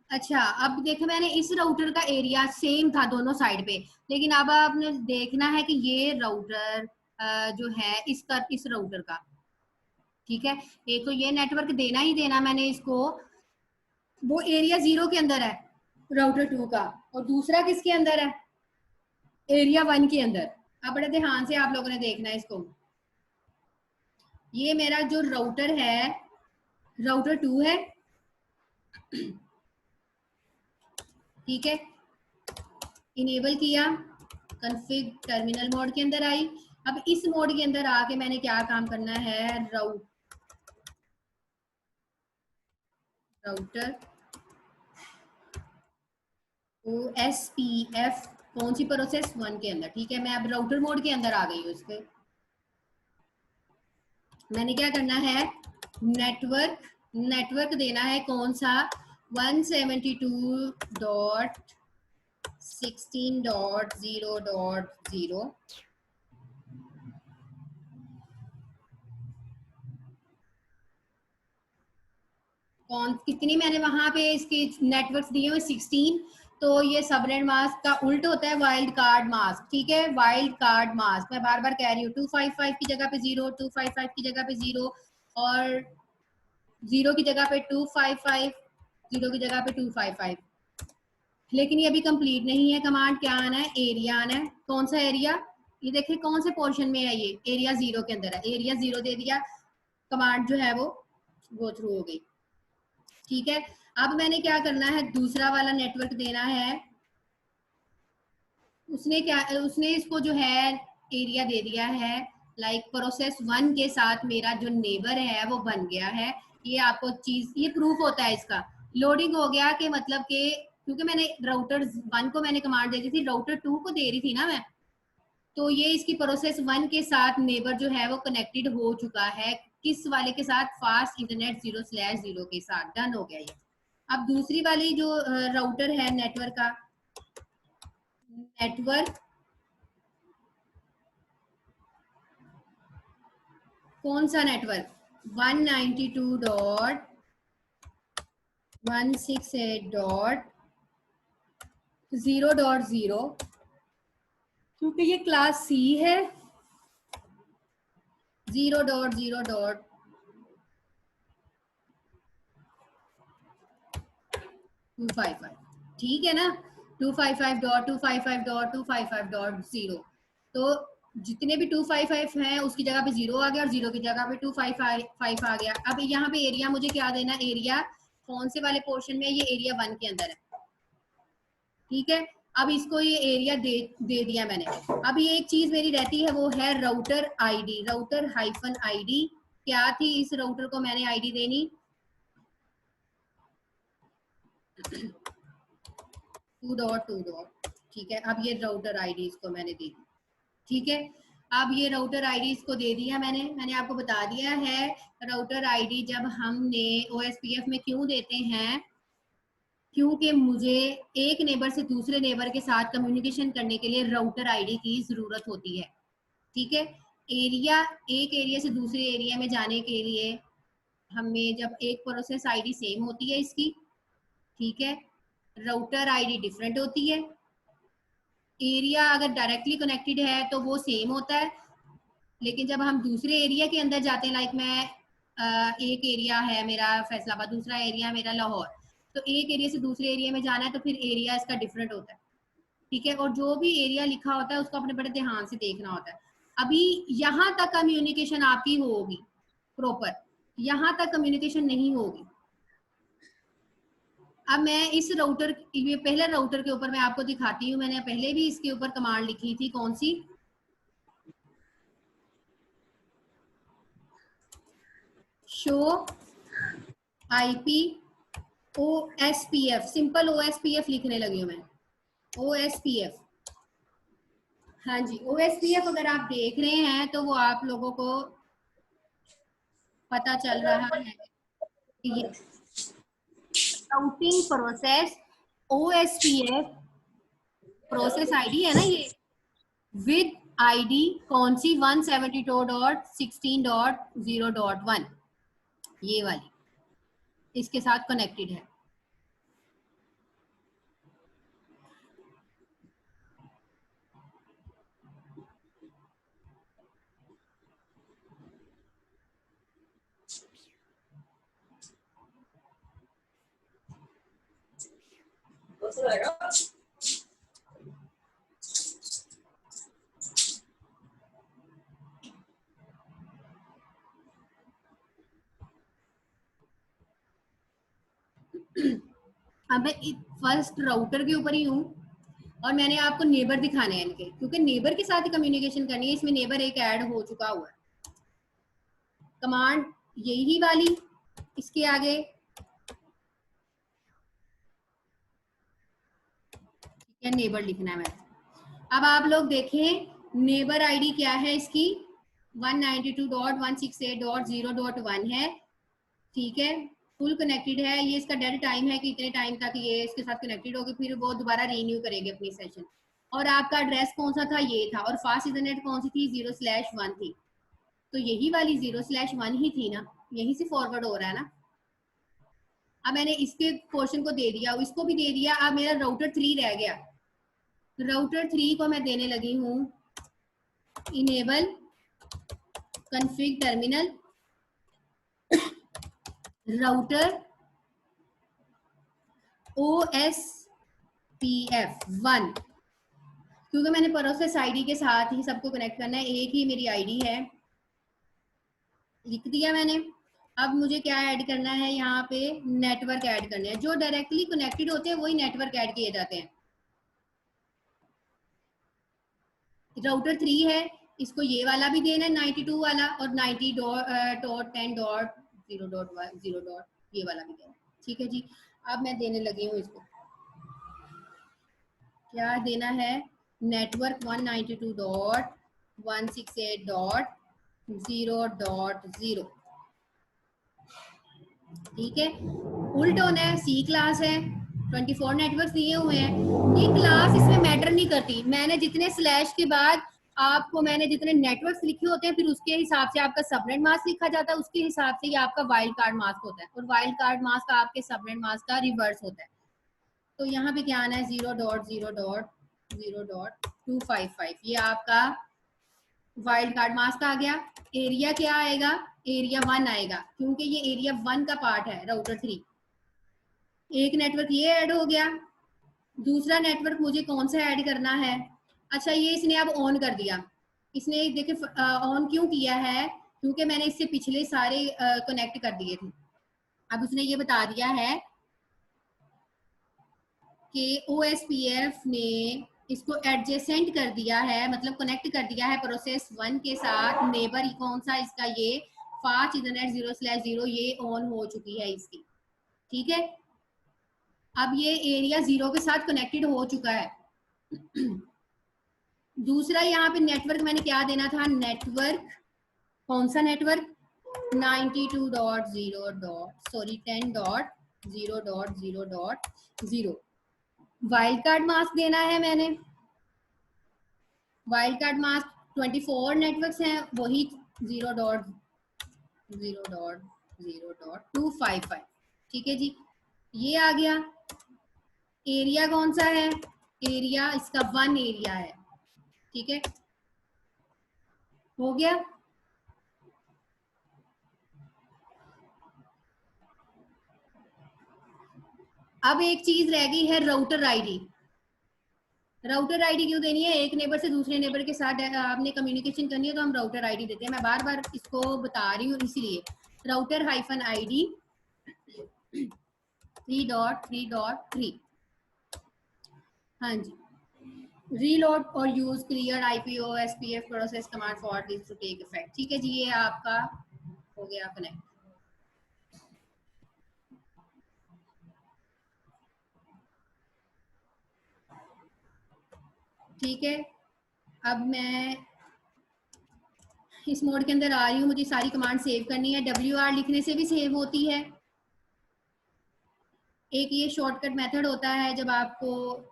अच्छा, अब देखो मैंने इस राउटर का एरिया सेम था दोनों साइड पे, लेकिन अब आपने देखना है कि ये राउटर जो है इस राउटर का, ठीक है, एक तो ये नेटवर्क देना ही देना मैंने इसको, वो एरिया 0 के अंदर है राउटर 2 का, और दूसरा किसके अंदर है, एरिया 1 के अंदर। अब बड़े ध्यान से आप लोगों ने देखना है इसको। ये मेरा जो राउटर है, राउटर 2 है, ठीक है, इनेबल किया, कॉन्फ़िग टर्मिनल मोड के अंदर आई। अब इस मोड के अंदर आके मैंने क्या काम करना है, राउटर OSPF कौन सी प्रोसेस 1 के अंदर, ठीक है, मैं अब राउटर मोड के अंदर आ गई हूँ। इस पे मैंने क्या करना है, नेटवर्क देना है कौन सा, 172.16.0.0। कौन कितनी मैंने वहां पे इसके नेटवर्क्स दिए हुए 16, तो ये सबनेट मास्क का उल्ट होता है वाइल्ड कार्ड मास्क, ठीक है, वाइल्ड कार्ड मास्क मैं बार बार कह रही हूँ, 255 की जगह पे 0, 255 की जगह पे 0, और 0 की जगह पे 255, 0 की जगह पे 255। लेकिन ये अभी कंप्लीट नहीं है, कमांड क्या आना है, एरिया आना है। कौन सा एरिया, ये देखिए कौन से पोर्शन में है, ये एरिया 0 के अंदर है, एरिया 0 दे दिया, कमांड जो है वो गो थ्रू हो गई, ठीक है। अब मैंने क्या करना है, दूसरा वाला नेटवर्क देना है, उसने इसको जो है एरिया दे दिया है, लाइक प्रोसेस 1 के साथ मेरा जो नेबर है वो बन गया है। ये आपको चीज, ये प्रूफ होता है इसका, लोडिंग हो गया कि मतलब कि, क्योंकि मैंने राउटर 1 को मैंने कमांड दे दी थी, राउटर 2 को दे रही थी ना मैं, तो ये इसकी प्रोसेस 1 के साथ नेबर जो है वो कनेक्टेड हो चुका है, किस वाले के साथ, फास्ट इंटरनेट 0/0 के साथ, डन हो गया ये। अब दूसरी वाली जो राउटर है नेटवर्क का, नेटवर्क कौन सा नेटवर्क, 192.168.0.0, क्योंकि ये क्लास सी है, 0.0.255, ठीक है ना, 255.255.255.0, तो जितने भी 255 हैं उसकी जगह पे 0 आ गया, और 0 की जगह पे 255 आ गया। अब यहाँ पे एरिया मुझे क्या देना, एरिया कौन से वाले पोर्शन में, ये एरिया 1 के अंदर है, ठीक है। अब इसको ये एरिया दे दिया मैंने। अब ये एक चीज मेरी रहती है, वो है router ID, router hyphen ID, क्या थी इस राउटर को मैंने आईडी देनी, 2.2, ठीक है। अब ये राउटर आईडी इसको मैंने दी, ठीक है। अब ये राउटर आईडी इसको दे दिया मैंने आपको बता दिया है, राउटर आईडी जब हमने OSPF में क्यों देते हैं, क्योंकि मुझे एक नेबर से दूसरे नेबर के साथ कम्युनिकेशन करने के लिए राउटर आईडी की जरूरत होती है, ठीक है। एरिया, एक एरिया से दूसरे एरिया में जाने के लिए हमें जब एक प्रोसेस आईडी सेम होती है इसकी, ठीक है, राउटर आईडी डिफरेंट होती है, एरिया अगर डायरेक्टली कनेक्टेड है तो वो सेम होता है, लेकिन जब हम दूसरे एरिया के अंदर जाते हैं, लाइक मैं एक एरिया है मेरा फैसलाबाद, दूसरा एरिया मेरा लाहौर, तो एक एरिया से दूसरे एरिया में जाना है तो फिर एरिया इसका डिफरेंट होता है, ठीक है। और जो भी एरिया लिखा होता है उसको अपने बड़े ध्यान से देखना होता है। अभी यहाँ तक कम्युनिकेशन आपकी होगी प्रॉपर, यहाँ तक कम्युनिकेशन नहीं होगी। अब मैं इस राउटर, ये पहले राउटर के ऊपर मैं आपको दिखाती हूँ, मैंने पहले भी इसके ऊपर कमांड लिखी थी, कौन सी, show IP OSPF, simple OSPF लिखने लगी हूँ मैं, OSPF, हाँ जी, OSPF अगर आप देख रहे हैं तो वो आप लोगों को पता चल रहा है कि ये routing process OSPF process ID है ना ये, विद आईडी कौन सी, 172.16.0.1, ये वाली इसके साथ कनेक्टेड है, अब मैं फर्स्ट राउटर के ऊपर ही हूँ और मैंने आपको नेबर दिखाने हैं इनके, क्योंकि नेबर के साथ ही कम्युनिकेशन करनी है। इसमें नेबर एक ऐड हो चुका हुआ है, कमांड यही वाली, इसके आगे ठीक है नेबर लिखना है मैंने। अब आप लोग देखें नेबर आईडी क्या है इसकी, 192.168.0.1 है, ठीक है, फुल कनेक्टेड है। ये इसका डेड टाइम है कि इतने टाइम तक ये इसके साथ कनेक्टेड होगी, फिर वो दोबारा रीन्यू करेगी अपनी सेशन। और आपका एड्रेस कौन सा था, ये था, और फास्ट इंटरनेट कौन सी थी, 0/1 थी, तो यही वाली 0/1 ही थी ना, यहीं से फॉरवर्ड हो रहा है ना। अब मैंने इसके पोर्शन को दे दिया, इसको भी दे दिया। अब मेरा राउटर 3 रह गया। राउटर 3 को मैं देने लगी हूँ enable config terminal router OSPF1, क्योंकि मैंने प्रोसेस आईडी के साथ ही सबको कनेक्ट करना है, एक ही मेरी आईडी है, लिख दिया मैंने। अब मुझे क्या ऐड करना है, यहाँ पे नेटवर्क ऐड करने हैं। जो डायरेक्टली कनेक्टेड होते हैं वही नेटवर्क ऐड किए जाते हैं। राउटर 3 है, इसको ये वाला भी देना है 92 वाला, और 90.10.0.0 ये वाला भी देना है, ठीक है जी। अब मैं देने लगी हूँ इसको, क्या देना है, नेटवर्क 192.168.0.0, ठीक है। उल्ट होना है, सी क्लास है, 24 नेटवर्क दिए हुए हैं। ये क्लास इसमें मैटर नहीं करती, मैंने जितने स्लैश के बाद आपको मैंने जितने नेटवर्क्स लिखे होते हैं, फिर उसके हिसाब से आपका सबनेट मास्क लिखा जाता है, उसके हिसाब से ये आपका वाइल्ड कार्ड मास्क होता है, और वाइल्ड कार्ड मास्क आपके सबनेट मास्क का रिवर्स होता है। तो यहाँ पे क्या आना है, 0.0.0.255, ये आपका वाइल्ड कार्ड मास्क आ गया। एरिया क्या आएगा, एरिया 1 आएगा, क्योंकि ये एरिया 1 का पार्ट है राउटर 3। एक नेटवर्क ये ऐड हो गया। दूसरा नेटवर्क मुझे कौन सा ऐड करना है, अच्छा ये इसने अब ऑन कर दिया। इसने देखिए ऑन क्यों किया है, क्योंकि मैंने इससे पिछले सारे कनेक्ट कर दिए थे। अब उसने ये बता दिया है कि OSPF ने इसको एडजेसेंट कर दिया है, मतलब कनेक्ट कर दिया है प्रोसेस 1 के साथ। नेबर कौन सा इसका, ये फास्ट इंटरनेट 0/0 ये ऑन हो चुकी है इसकी, ठीक है। अब ये एरिया 0 के साथ कनेक्टेड हो चुका है। दूसरा यहाँ पे नेटवर्क मैंने क्या देना था, नेटवर्क कौन सा नेटवर्क, 10.0.0.0 वाइल्ड कार्ड मास्क देना है मैंने। वाइल्ड कार्ड मास्क 24 नेटवर्क्स हैं, वही 0.0.0.255, ठीक है जी। ये आ गया। एरिया कौन सा है, एरिया इसका 1 एरिया है, ठीक है, हो गया। अब एक चीज रह गई है, राउटर आईडी। राउटर आईडी क्यों देनी है, एक नेबर से दूसरे नेबर के साथ आपने कम्युनिकेशन करनी है तो हम राउटर आईडी देते हैं। मैं बार बार इसको बता रही हूँ इसीलिए, राउटर -ID 3.3.3, हाँ जी। रीलोड और use clear IPOSPF process command for this to take effect, ठीक है जी। ये आपका हो गया कनेक्ट, ठीक है। अब मैं इस मोड के अंदर आ रही हूँ, मुझे सारी कमांड सेव करनी है। WR लिखने से भी सेव होती है। एक ये शॉर्टकट मेथड होता है, जब आपको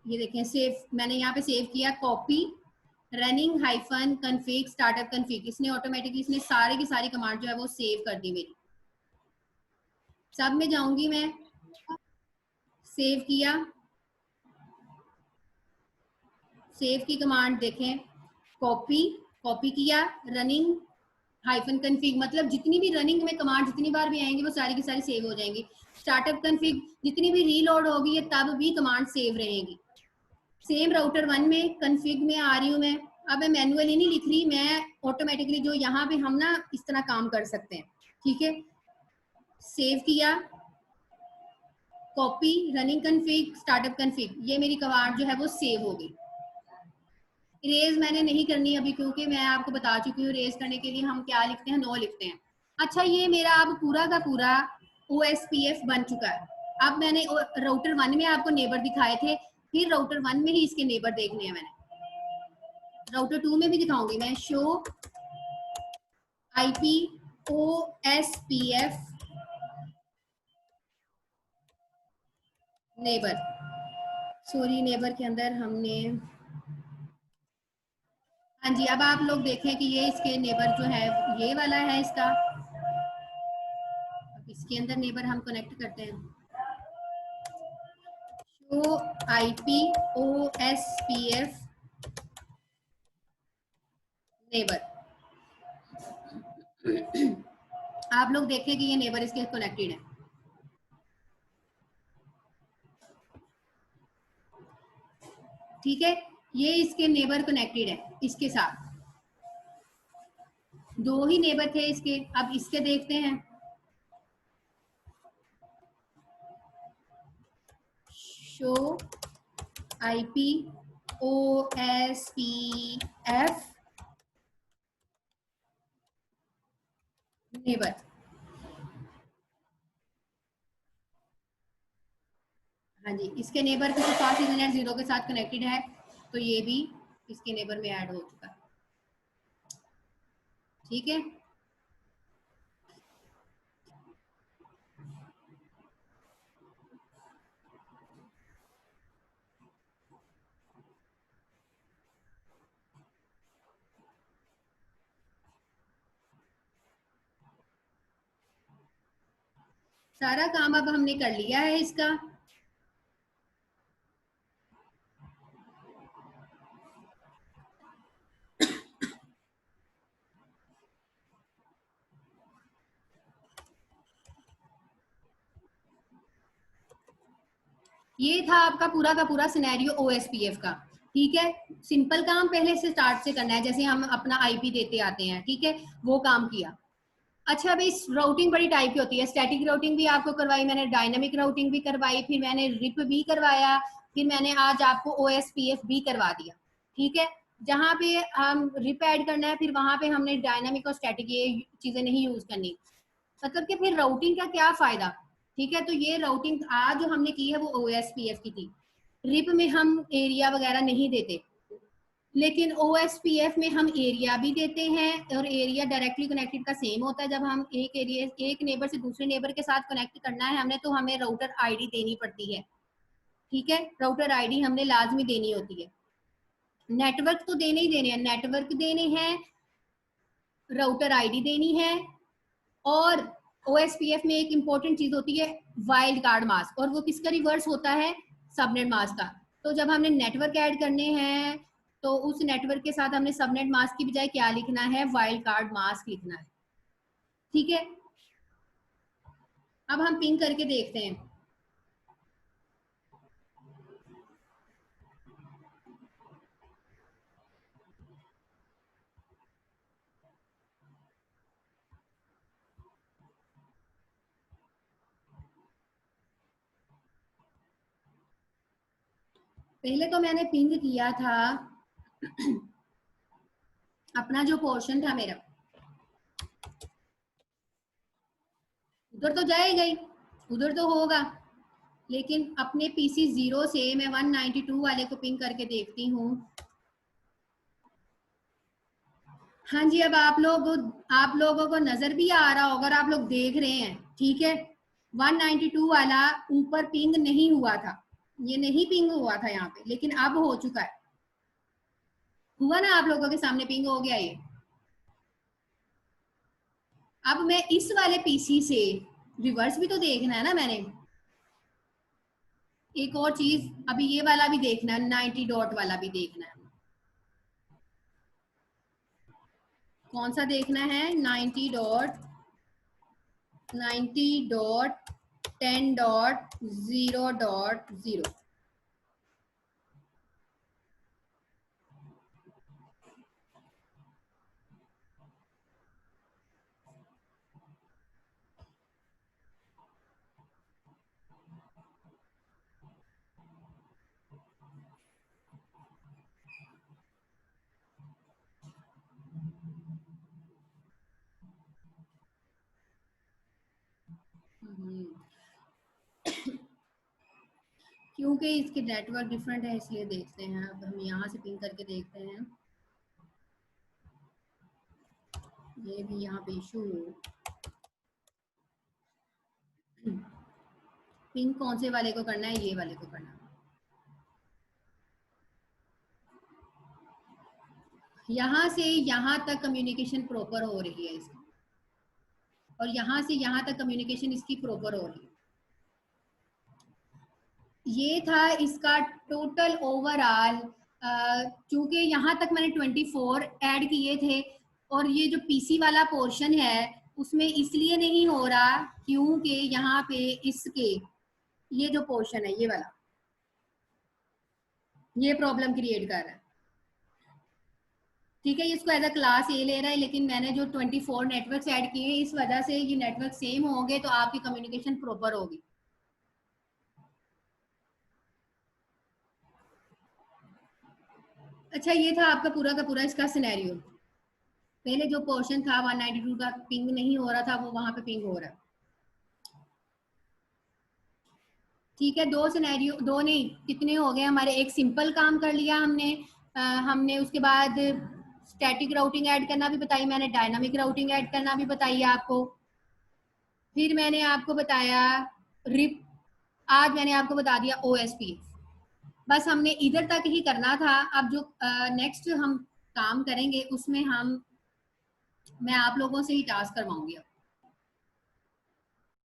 ये देखें सेव, मैंने यहाँ पे सेव किया, copy running -config startup config, इसने ऑटोमेटिकली इसने सारी की सारी कमांड जो है वो सेव कर दी मेरी। सब में जाऊंगी मैं, सेव किया, सेव की कमांड देखें, कॉपी किया, रनिंग हाइफन कन्फिग मतलब जितनी भी रनिंग में कमांड जितनी बार भी आएंगी वो सारी की सारी सेव हो जाएंगी। स्टार्टअप कन्फिग जितनी भी रीलोड होगी ये तब भी कमांड सेव रहेगी। सेम राउटर 1 में कन्फिग में आ रही हूँ मैं। अब मैं मैनुअली नहीं लिख रही, मैं ऑटोमेटिकली जो यहाँ पे हम ना इस तरह काम कर सकते हैं। ठीक है, सेव किया, copy, running config, startup config, ये मेरी कमांड जो है वो सेव हो गई। इरेज मैंने नहीं करनी अभी क्योंकि मैं आपको बता चुकी हूँ इरेज करने के लिए हम क्या लिखते हैं, नो लिखते हैं। अच्छा, ये मेरा अब पूरा का पूरा OSPF बन चुका है। अब मैंने राउटर 1 में आपको नेबर दिखाए थे, फिर राउटर 1 में ही इसके नेबर देखने हैं मैंने। राउटर 2 में भी दिखाऊंगी मैं। Show IP OSPF neighbour, sorry neighbour के अंदर हमने, हाँ जी, अब आप लोग देखें कि ये इसके नेबर जो है ये वाला है इसका। अब इसके अंदर नेबर हम कनेक्ट करते हैं। शो IP OSPF नेबर, आप लोग देखें कि ये नेबर इसके कनेक्टेड है। ठीक है, ये इसके नेबर कनेक्टेड है इसके साथ, दो ही नेबर थे इसके। अब इसके देखते हैं। शो IP OSPF नेबर, हाँ जी, इसके नेबर के साथ इंटरनेट 0 के साथ कनेक्टेड है, तो ये भी इसके नेबर में ऐड हो चुका है। ठीक है, सारा काम अब हमने कर लिया है इसका। ये था आपका पूरा का पूरा सिनेरियो OSPF का। ठीक है, सिंपल काम पहले से स्टार्ट से करना है, जैसे हम अपना IP देते आते हैं। ठीक है, वो काम किया। अच्छा, अभी राउटिंग बड़ी टाइप की होती है। स्टैटिक राउटिंग भी आपको करवाई मैंने, डायनामिक राउटिंग भी करवाई, फिर मैंने रिप भी करवाया, फिर मैंने आज आपको OSPF भी करवा दिया। ठीक है, जहाँ पे हम रिप ऐड करना है फिर वहां पे हमने डायनामिक और स्टैटिक ये चीजें नहीं यूज करनी। मतलब कि फिर राउटिंग का क्या फायदा। ठीक है, तो ये राउटिंग आज जो हमने की है वो OSPF की थी। रिप में हम एरिया वगैरह नहीं देते, लेकिन OSPF में हम एरिया भी देते हैं, और एरिया डायरेक्टली कनेक्टेड का सेम होता है। जब हम एक एरिया एक नेबर से दूसरे नेबर के साथ कनेक्ट करना है हमने, तो हमें राउटर ID देनी पड़ती है। ठीक है, राउटर ID हमने लाजमी देनी होती है। नेटवर्क तो देने ही देने हैं, नेटवर्क देने हैं, राउटर ID देनी है, और OSPF में एक इंपॉर्टेंट चीज होती है वाइल्ड कार्ड मास्क, और वो किसका रिवर्स होता है, सबनेट मास्क का। तो जब हमने नेटवर्क ऐड करने हैं तो उस नेटवर्क के साथ हमने सबनेट मास्क की बजाय क्या लिखना है, वाइल्ड कार्ड मास्क लिखना है। ठीक है, अब हम पिंग करके देखते हैं। पहले तो मैंने पिंग किया था अपना जो पोर्शन था मेरा, उधर तो जाएगा ही, उधर तो होगा, लेकिन अपने PC 0 से मैं 192 वाले को पिंग करके देखती हूँ। हाँ जी, अब आप लोगों को नजर भी आ रहा होगा, अगर आप लोग देख रहे हैं। ठीक है, 192 वाला ऊपर पिंग नहीं हुआ था, ये नहीं पिंग हुआ था यहाँ पे, लेकिन अब हो चुका है। हुआ ना, आप लोगों के सामने पिंग हो गया ये। अब मैं इस वाले PC से रिवर्स भी तो देखना है ना मैंने। एक और चीज, अभी ये वाला भी देखना है, 90 डॉट वाला भी देखना है। कौन सा देखना है? 90.10.0.0। क्योंकि इसके नेटवर्क डिफरेंट है इसलिए देखते हैं। अब हम यहाँ से पिंग करके देखते हैं। ये भी यहाँ पे इशू पिंग कौन से वाले को करना है? ये वाले को करना है। यहाँ से यहाँ तक कम्युनिकेशन प्रॉपर हो रही है इसकी, और यहाँ से यहाँ तक कम्युनिकेशन इसकी प्रॉपर हो रही है। ये था इसका टोटल ओवरऑल। चूंकि यहाँ तक मैंने 24 ऐड किए थे, और ये जो पीसी वाला पोर्शन है उसमें इसलिए नहीं हो रहा क्योंकि यहाँ पे इसके ये जो पोर्शन है ये वाला, ये प्रॉब्लम क्रिएट कर रहा है। ठीक है, इसको एज अ क्लास ए ले रहा है, लेकिन मैंने जो 24 नेटवर्क्स ऐड किए इस वजह से ये नेटवर्क सेम होंगे तो आपकी कम्युनिकेशन प्रॉपर होगी। अच्छा, ये था आपका पूरा का पूरा इसका सिनेरियो। पहले जो पोर्शन था 192 का पिंग नहीं हो रहा था, वो वहां पे पिंग हो रहा है। ठीक है, दो सिनेरियो, दो नहीं कितने हो गए हमारे। एक सिंपल काम कर लिया हमने। हमने उसके बाद स्टैटिक राउटिंग ऐड करना भी बताई मैंने, डायनामिक राउटिंग ऐड करना भी बताई आपको। फिर मैंने आपको बताया रिप, आज मैंने आपको बता दिया ओएसपी। बस हमने इधर तक ही करना था। अब जो नेक्स्ट हम काम करेंगे उसमें मैं आप लोगों से ही टास्क करवाऊंगी।